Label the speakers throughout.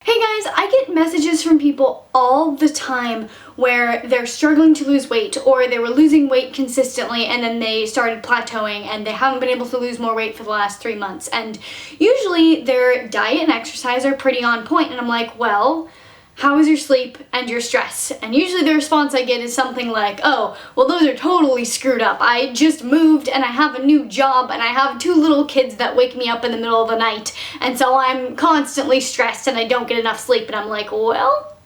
Speaker 1: Hey guys, I get messages from people all the time where they're struggling to lose weight, or they were losing weight consistently and then they started plateauing and they haven't been able to lose more weight for the last 3 months. And usually their diet and exercise are pretty on point, and I'm like, well, how is your sleep and your stress? And usually the response I get is something like, oh, well, those are totally screwed up. I just moved and I have a new job and I have 2 little kids that wake me up in the middle of the night, and so I'm constantly stressed and I don't get enough sleep. And I'm like, well,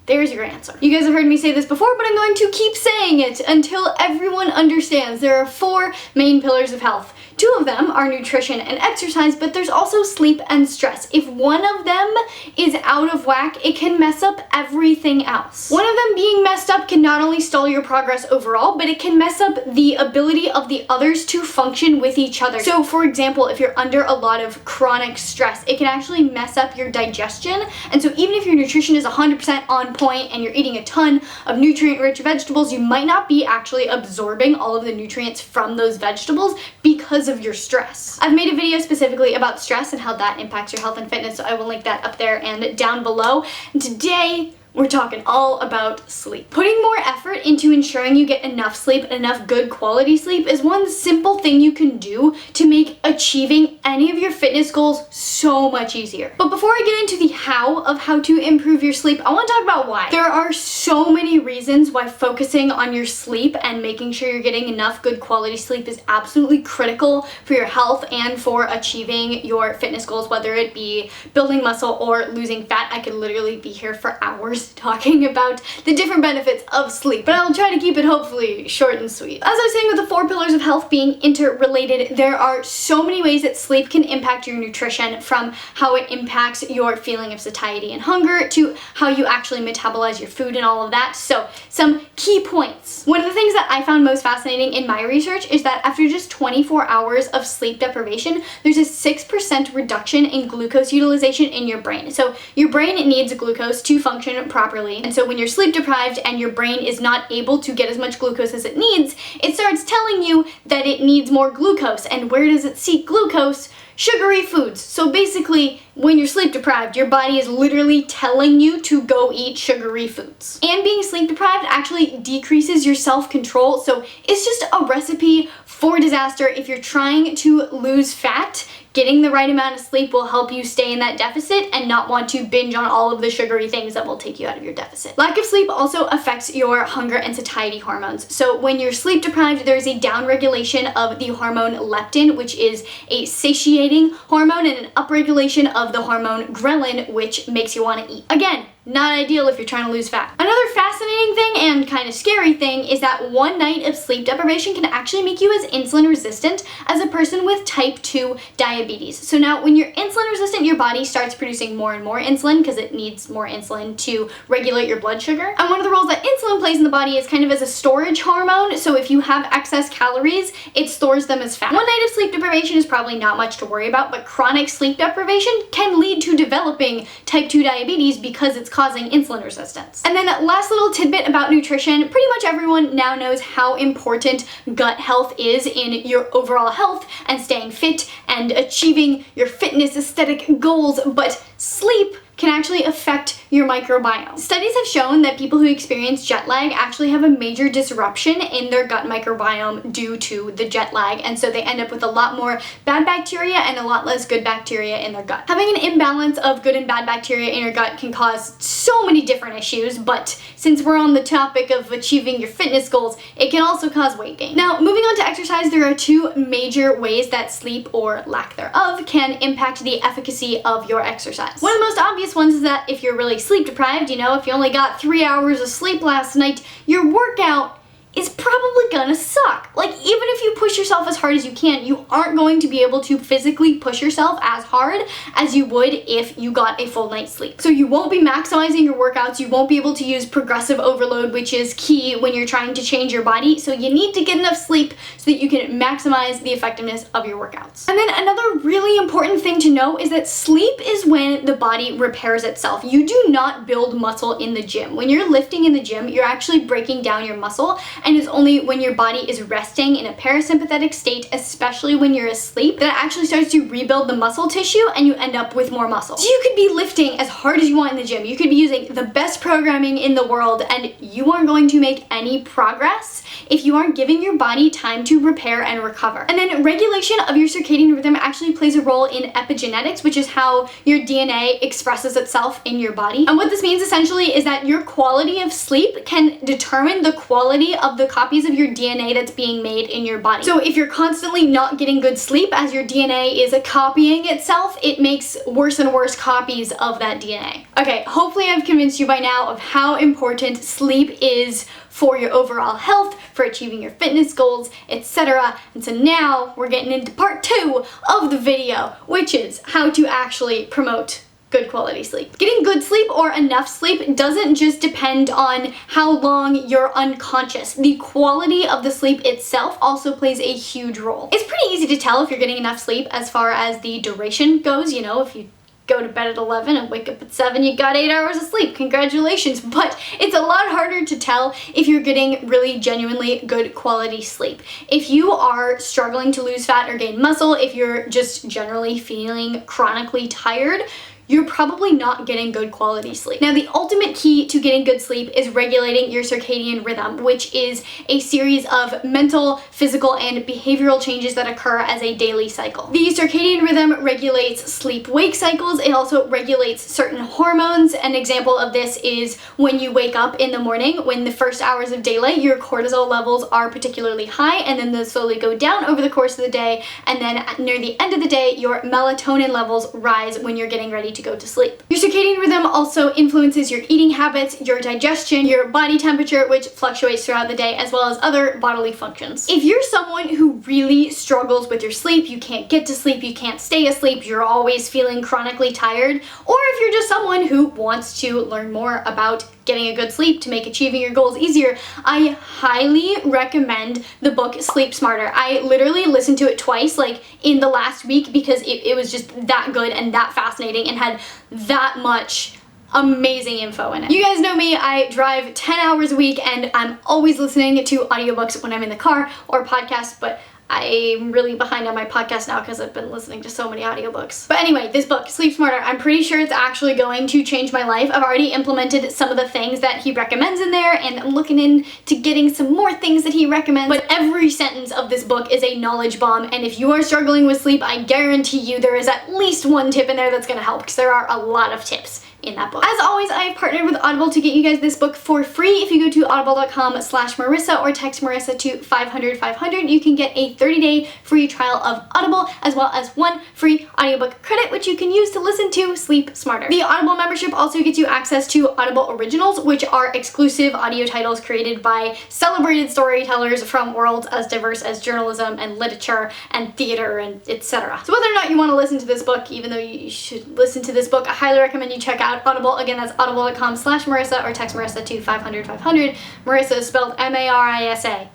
Speaker 1: there's your answer. You guys have heard me say this before, but I'm going to keep saying it until everyone understands. There are 4 main pillars of health. 2 of them are nutrition and exercise, but there's also sleep and stress. If one of them is out of whack, it can mess up everything else. One of them being messed up can not only stall your progress overall, but it can mess up the ability of the others to function with each other. So for example, if you're under a lot of chronic stress, it can actually mess up your digestion. And so even if your nutrition is 100% on point and you're eating a ton of nutrient-rich vegetables, you might not be actually absorbing all of the nutrients from those vegetables because of your stress. I've made a video specifically about stress and how that impacts your health and fitness, so I will link that up there and down below. And today, we're talking all about sleep. Putting more effort into ensuring you get enough sleep and enough good quality sleep is one simple thing you can do to make achieving any of your fitness goals so much easier. But before I get into the how of how to improve your sleep, I want to talk about why. There are so many reasons why focusing on your sleep and making sure you're getting enough good quality sleep is absolutely critical for your health and for achieving your fitness goals, whether it be building muscle or losing fat. I could literally be here for hours talking about the different benefits of sleep, but I'll try to keep it hopefully short and sweet. As I was saying, with the 4 pillars of health being interrelated, there are so many ways that sleep can impact your nutrition, from how it impacts your feeling of satiety and hunger to how you actually metabolize your food and all of that. So some key points. One of the things that I found most fascinating in my research is that after just 24 hours of sleep deprivation, there's a 6% reduction in glucose utilization in your brain. So your brain needs glucose to function properly, and so when you're sleep deprived and your brain is not able to get as much glucose as it needs, it starts telling you that it needs more glucose. And where does it seek glucose? Sugary foods. So basically, when you're sleep deprived, your body is literally telling you to go eat sugary foods. And being sleep deprived actually decreases your self-control, so it's just a recipe for disaster. If you're trying to lose fat, getting the right amount of sleep will help you stay in that deficit and not want to binge on all of the sugary things that will take you out of your deficit. Lack of sleep also affects your hunger and satiety hormones. So when you're sleep deprived, there's a downregulation of the hormone leptin, which is a satiating hormone, and an upregulation of the hormone ghrelin, which makes you want to eat. Again, not ideal if you're trying to lose fat. Another fascinating thing and kind of scary thing is that 1 night of sleep deprivation can actually make you as insulin resistant as a person with type 2 diabetes. So now when you're insulin resistant, your body starts producing more and more insulin because it needs more insulin to regulate your blood sugar. And one of the roles that insulin plays in the body is kind of as a storage hormone. So if you have excess calories, it stores them as fat. 1 night of sleep deprivation is probably not much to worry about, but chronic sleep deprivation can lead to developing type 2 diabetes because it's causing insulin resistance. And then last little tidbit about nutrition, pretty much everyone now knows how important gut health is in your overall health and staying fit and achieving your fitness aesthetic goals, but sleep can actually affect your microbiome. Studies have shown that people who experience jet lag actually have a major disruption in their gut microbiome due to the jet lag, and so they end up with a lot more bad bacteria and a lot less good bacteria in their gut. Having an imbalance of good and bad bacteria in your gut can cause so many different issues, but since we're on the topic of achieving your fitness goals, it can also cause weight gain. Now, moving on to exercise, there are 2 major ways that sleep, or lack thereof, can impact the efficacy of your exercise. One of the most obvious ones is that if you're really sleep deprived, if you only got 3 hours of sleep last night, your workout is probably gonna suck. Like, even if you push yourself as hard as you can, you aren't going to be able to physically push yourself as hard as you would if you got a full night's sleep. So you won't be maximizing your workouts, you won't be able to use progressive overload, which is key when you're trying to change your body. So you need to get enough sleep so that you can maximize the effectiveness of your workouts. And then another really important thing to know is that sleep is when the body repairs itself. You do not build muscle in the gym. When you're lifting in the gym, you're actually breaking down your muscle, and it's only when your body is resting in a parasympathetic state, especially when you're asleep, that it actually starts to rebuild the muscle tissue and you end up with more muscle. So you could be lifting as hard as you want in the gym, you could be using the best programming in the world, and you aren't going to make any progress if you aren't giving your body time to repair and recover. And then regulation of your circadian rhythm actually plays a role in epigenetics, which is how your DNA expresses itself in your body. And what this means essentially is that your quality of sleep can determine the quality of the copies of your DNA that's being made in your body. So if you're constantly not getting good sleep as your DNA is copying itself, it makes worse and worse copies of that DNA. Okay, hopefully I've convinced you by now of how important sleep is for your overall health, for achieving your fitness goals, etc. And so now we're getting into part 2 of the video, which is how to actually promote good quality sleep. Getting good sleep or enough sleep doesn't just depend on how long you're unconscious. The quality of the sleep itself also plays a huge role. It's pretty easy to tell if you're getting enough sleep as far as the duration goes. You know, if you go to bed at 11 and wake up at 7, you got 8 hours of sleep. Congratulations. But it's a lot harder to tell if you're getting really genuinely good quality sleep. If you are struggling to lose fat or gain muscle, if you're just generally feeling chronically tired, you're probably not getting good quality sleep. Now, the ultimate key to getting good sleep is regulating your circadian rhythm, which is a series of mental, physical, and behavioral changes that occur as a daily cycle. The circadian rhythm regulates sleep-wake cycles. It also regulates certain hormones. An example of this is when you wake up in the morning, when the first hours of daylight, your cortisol levels are particularly high, and then they slowly go down over the course of the day, and then near the end of the day, your melatonin levels rise when you're getting ready to go to sleep. Your circadian rhythm also influences your eating habits, your digestion, your body temperature, which fluctuates throughout the day, as well as other bodily functions. If you're someone who really struggles with your sleep, you can't get to sleep, you can't stay asleep, you're always feeling chronically tired, or if you're just someone who wants to learn more about getting a good sleep to make achieving your goals easier, I highly recommend the book Sleep Smarter. I literally listened to it twice, like in the last week, because it was just that good and that fascinating and had that much amazing info in it. You guys know me, I drive 10 hours a week and I'm always listening to audiobooks when I'm in the car or podcasts, but I'm really behind on my podcast now because I've been listening to so many audiobooks. But anyway, this book, Sleep Smarter, I'm pretty sure it's actually going to change my life. I've already implemented some of the things that he recommends in there, and I'm looking into getting some more things that he recommends. But every sentence of this book is a knowledge bomb, and if you are struggling with sleep, I guarantee you there is at least one tip in there that's gonna help, because there are a lot of tips in that book. As always, I have partnered with Audible to get you guys this book for free. If you go to audible.com/Marissa or text Marissa to 500-500, you can get a 30-day free trial of Audible, as well as 1 free audiobook credit, which you can use to listen to Sleep Smarter. The Audible membership also gets you access to Audible Originals, which are exclusive audio titles created by celebrated storytellers from worlds as diverse as journalism and literature and theater and etc. So whether or not you want to listen to this book, even though you should listen to this book, I highly recommend you check out Audible. Again, that's audible.com/Marissa or text Marissa to 500-500. Marissa is spelled M-A-R-I-S-A.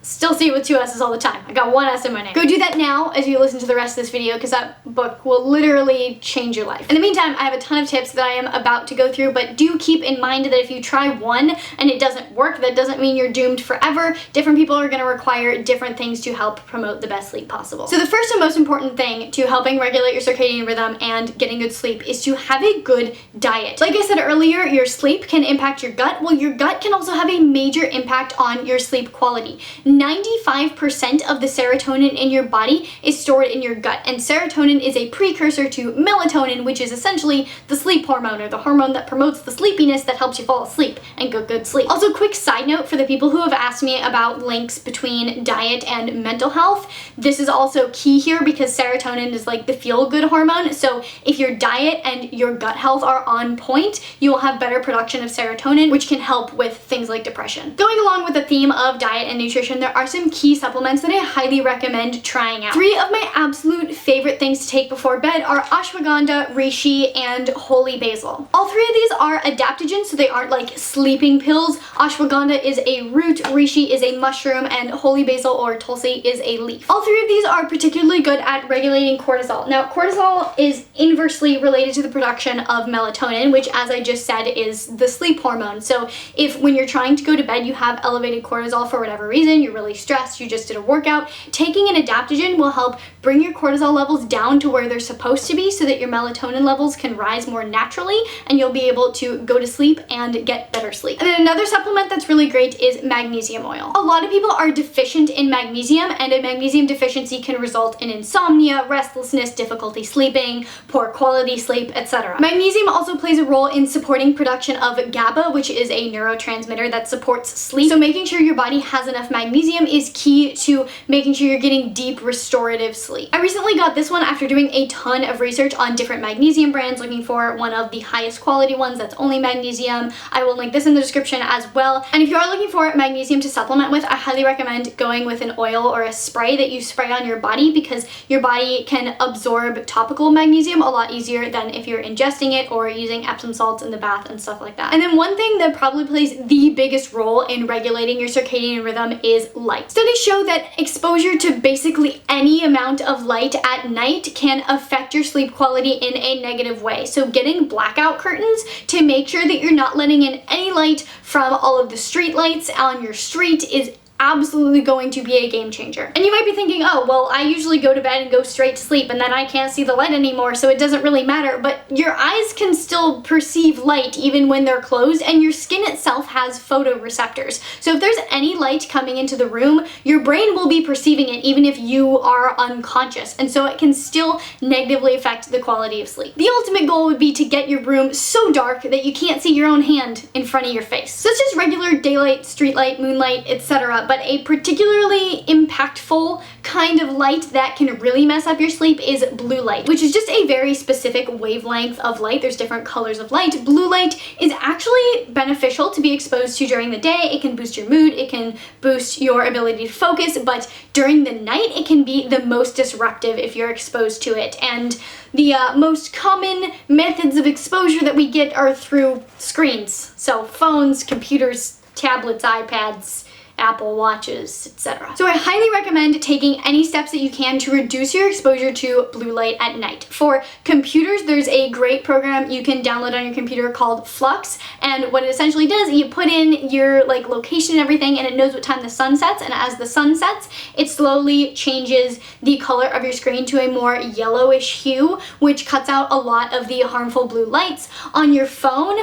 Speaker 1: Still see it with 2 S's all the time. I got 1 S in my name. Go do that now as you listen to the rest of this video, because that book will literally change your life. In the meantime, I have a ton of tips that I am about to go through, but do keep in mind that if you try one and it doesn't work, that doesn't mean you're doomed forever. Different people are gonna require different things to help promote the best sleep possible. So the first and most important thing to helping regulate your circadian rhythm and getting good sleep is to have a good diet. Like I said earlier, your sleep can impact your gut. Well, your gut can also have a major impact on your sleep quality. 95% of the serotonin in your body is stored in your gut, and serotonin is a precursor to melatonin, which is essentially the sleep hormone, or the hormone that promotes the sleepiness that helps you fall asleep and get good sleep. Also, quick side note for the people who have asked me about links between diet and mental health, this is also key here because serotonin is like the feel-good hormone. So if your diet and your gut health are on point, you will have better production of serotonin, which can help with things like depression. Going along with the theme of diet and nutrition, there are some key supplements that I highly recommend trying out. 3 of my absolute favorite things to take before bed are ashwagandha, reishi, and holy basil. All 3 of these are adaptogens, so they aren't like sleeping pills. Ashwagandha is a root, reishi is a mushroom, and holy basil or Tulsi is a leaf. All 3 of these are particularly good at regulating cortisol. Now, cortisol is inversely related to the production of melatonin, which, as I just said, is the sleep hormone. So if when you're trying to go to bed you have elevated cortisol for whatever reason, you're really stressed, you just did a workout, taking an adaptogen will help bring your cortisol levels down to where they're supposed to be so that your melatonin levels can rise more naturally and you'll be able to go to sleep and get better sleep. And then another supplement that's really great is magnesium oil. A lot of people are deficient in magnesium, and a magnesium deficiency can result in insomnia, restlessness, difficulty sleeping, poor quality sleep, etc. Magnesium also plays a role in supporting production of GABA, which is a neurotransmitter that supports sleep. So making sure your body has enough magnesium is key to making sure you're getting deep restorative sleep. I recently got this one after doing a ton of research on different magnesium brands, looking for one of the highest quality ones that's only magnesium. I will link this in the description as well. And if you are looking for magnesium to supplement with, I highly recommend going with an oil or a spray that you spray on your body, because your body can absorb topical magnesium a lot easier than if you're ingesting it or using Epsom salts in the bath and stuff like that. And then one thing that probably plays the biggest role in regulating your circadian rhythm is light. Studies show that exposure to basically any amount of light at night can affect your sleep quality in a negative way. So getting blackout curtains to make sure that you're not letting in any light from all of the street lights on your street is absolutely going to be a game changer. And you might be thinking, oh, well, I usually go to bed and go straight to sleep and then I can't see the light anymore, so it doesn't really matter. But your eyes can still perceive light even when they're closed, and your skin itself has photoreceptors. So if there's any light coming into the room, your brain will be perceiving it even if you are unconscious. And so it can still negatively affect the quality of sleep. The ultimate goal would be to get your room so dark that you can't see your own hand in front of your face. So it's just regular daylight, street light, moonlight, etc. But a particularly impactful kind of light that can really mess up your sleep is blue light, which is just a very specific wavelength of light. There's different colors of light. Blue light is actually beneficial to be exposed to during the day. It can boost your mood, it can boost your ability to focus, but during the night it can be the most disruptive if you're exposed to it. And the most common methods of exposure that we get are through screens. So phones, computers, tablets, iPads, Apple Watches, etc. So I highly recommend taking any steps that you can to reduce your exposure to blue light at night. For computers, there's a great program you can download on your computer called F.lux, and what it essentially does, you put in your location and everything, and it knows what time the sun sets, and as the sun sets, it slowly changes the color of your screen to a more yellowish hue, which cuts out a lot of the harmful blue lights. On your phone,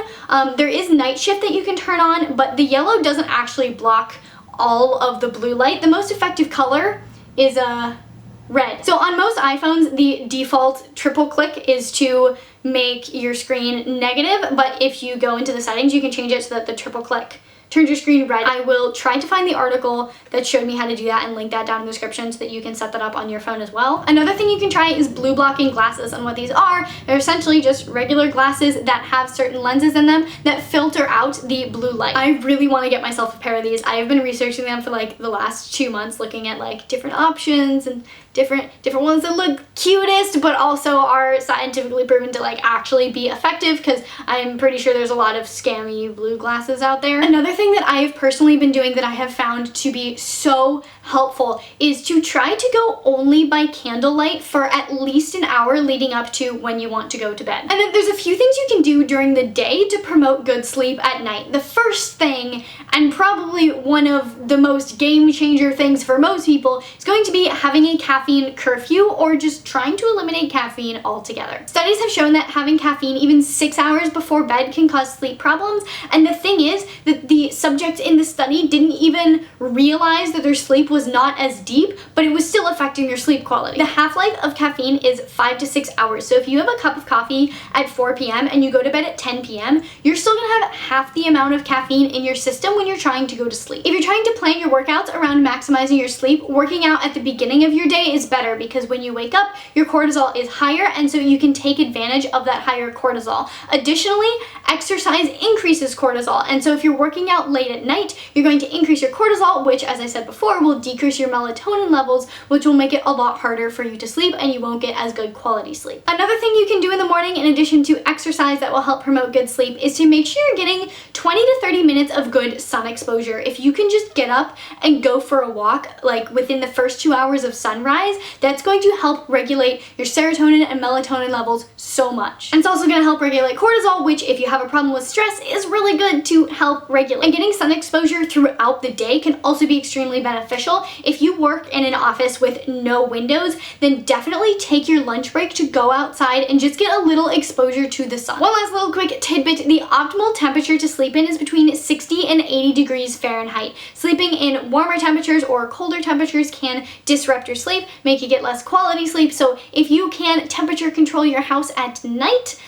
Speaker 1: there is night shift that you can turn on, but the yellow doesn't actually block all of the blue light. The most effective color is red. So on most iPhones, the default triple click is to make your screen negative, but if you go into the settings, you can change it so that the triple click turns your screen red. I will try to find the article that showed me how to do that and link that down in the description so that you can set that up on your phone as well. Another thing you can try is blue blocking glasses, and what these are, they're essentially just regular glasses that have certain lenses in them that filter out the blue light. I really want to get myself a pair of these. I have been researching them for the last 2 months, looking at different options and different ones that look cutest but also are scientifically proven to actually be effective, because I'm pretty sure there's a lot of scammy blue glasses out there. Another thing that I have personally been doing that I have found to be so helpful is to try to go only by candlelight for at least an hour leading up to when you want to go to bed. And then there's a few things you can do during the day to promote good sleep at night. The first thing, and probably one of the most game changer things for most people, is going to be having a caffeine curfew, or just trying to eliminate caffeine altogether. Studies have shown that having caffeine even 6 hours before bed can cause sleep problems, and the thing is that the subjects in the study didn't even realize that their sleep was not as deep, but it was still affecting your sleep quality. The half-life of caffeine is 5 to 6 hours, so if you have a cup of coffee at 4 p.m. and you go to bed bed at 10 p.m., you're still gonna have half the amount of caffeine in your system when you're trying to go to sleep. If you're trying to plan your workouts around maximizing your sleep, working out at the beginning of your day is better because when you wake up, your cortisol is higher, and so you can take advantage of that higher cortisol. Additionally, exercise increases cortisol, and so if you're working out late at night, you're going to increase your cortisol, which, as I said before, will decrease your melatonin levels, which will make it a lot harder for you to sleep, and you won't get as good quality sleep. Another thing you can do in the morning, in addition to exercise that will help promote good sleep, is to make sure you're getting 20 to 30 minutes of good sun exposure. If you can just get up and go for a walk, like within the first 2 hours of sunrise, that's going to help regulate your serotonin and melatonin levels so much. And it's also going to help regulate cortisol, which, if you have a problem with stress, is really good to help regulate. And getting sun exposure throughout the day can also be extremely beneficial. If you work in an office with no windows, then definitely take your lunch break to go outside and just get a little exposure to the sun. One last little quick tidbit: the optimal temperature to sleep in is between 60 and 80 degrees Fahrenheit. Sleeping in warmer temperatures or colder temperatures can disrupt your sleep, make you get less quality sleep. So if you can temperature control your house at night,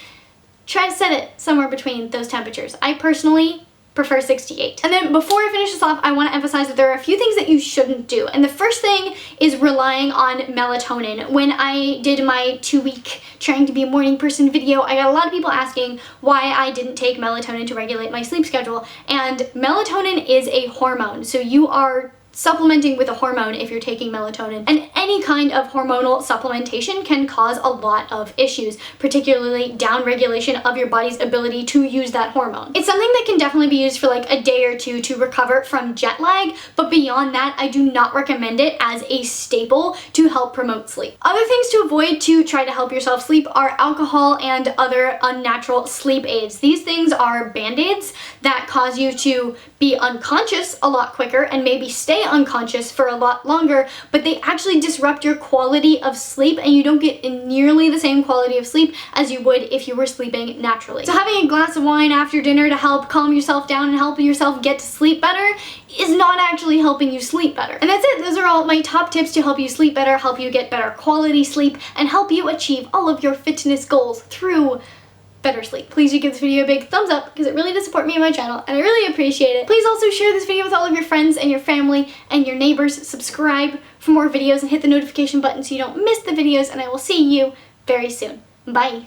Speaker 1: try to set it somewhere between those temperatures. I personally prefer 68. And then before I finish this off, I want to emphasize that there are a few things that you shouldn't do. And the first thing is relying on melatonin. When I did my 2-week trying to be a morning person video, I got a lot of people asking why I didn't take melatonin to regulate my sleep schedule. And melatonin is a hormone, so you are supplementing with a hormone if you're taking melatonin, and any kind of hormonal supplementation can cause a lot of issues, particularly downregulation of your body's ability to use that hormone. It's something that can definitely be used for like a day or two to recover from jet lag, but beyond that, I do not recommend it as a staple to help promote sleep. Other things to avoid to try to help yourself sleep are alcohol and other unnatural sleep aids. These things are band-aids that cause you to be unconscious a lot quicker and maybe stay unconscious for a lot longer, but they actually disrupt your quality of sleep, and you don't get nearly the same quality of sleep as you would if you were sleeping naturally. So having a glass of wine after dinner to help calm yourself down and help yourself get to sleep better is not actually helping you sleep better. And that's it. Those are all my top tips to help you sleep better, help you get better quality sleep, and help you achieve all of your fitness goals through better sleep. Please do give this video a big thumbs up because it really does support me and my channel, and I really appreciate it. Please also share this video with all of your friends and your family and your neighbors. Subscribe for more videos and hit the notification button so you don't miss the videos, and I will see you very soon. Bye.